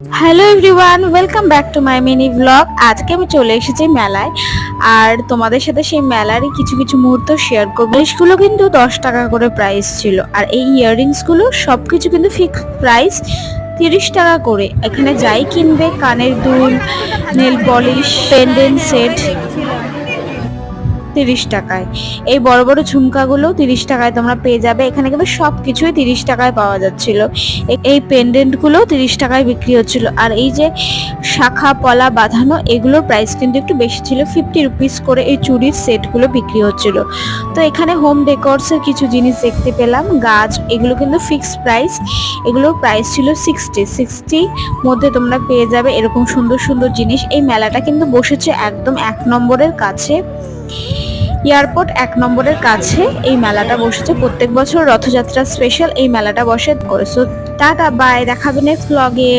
Hello everyone, welcome back to my mini blog. আজকে আমি চলে এসেছি মেলায়, আর তোমাদের সাথে সেই মেলারই কিছু কিছু মুহূর্ত শেয়ার করবো। জিনিসগুলো কিন্তু 10 টাকা করে প্রাইস ছিল, আর এই ইয়াররিংসগুলো সবকিছু কিন্তু ফিক্স প্রাইস 30 টাকা করে। এখানে যাই কিনবে, কানের দুল, নেল পলিশ, পেন্ডেন্ট সেট 30 টাকায়। এই বড় বড় ঝুমকাগুলো 30 টাকায় তোমরা পেয়ে যাবে। এখানে কিন্তু সবকিছুই 30 টাকায় পাওয়া যাচ্ছিল। এই পেন্ডেন্টগুলো 30 টাকায় বিক্রি হচ্ছিল। আর এই যে শাখা পলা বাঁধানো, এগুলোর প্রাইস কিন্তু একটু বেশি ছিল, 50 রুপিস করে এই চুড়ির সেটগুলো বিক্রি হচ্ছিল। তো এখানে হোম ডেকোরসের কিছু জিনিস দেখতে পেলাম, গাছ, এগুলো কিন্তু ফিক্সড প্রাইস। এগুলোর প্রাইস ছিল 60 মধ্যে তোমরা পেয়ে যাবে এরকম সুন্দর সুন্দর জিনিস। এই মেলাটা কিন্তু বসেছে একদম 1 নম্বরের কাছে, এয়ারপোর্ট 1 নম্বরের কাছে এই মেলাটা বসেছে। প্রত্যেক বছর রথযাত্রা স্পেশাল এই মেলাটা বসে করে। সো টাটা, বাই, দেখাবে নেক্সট ব্লগে।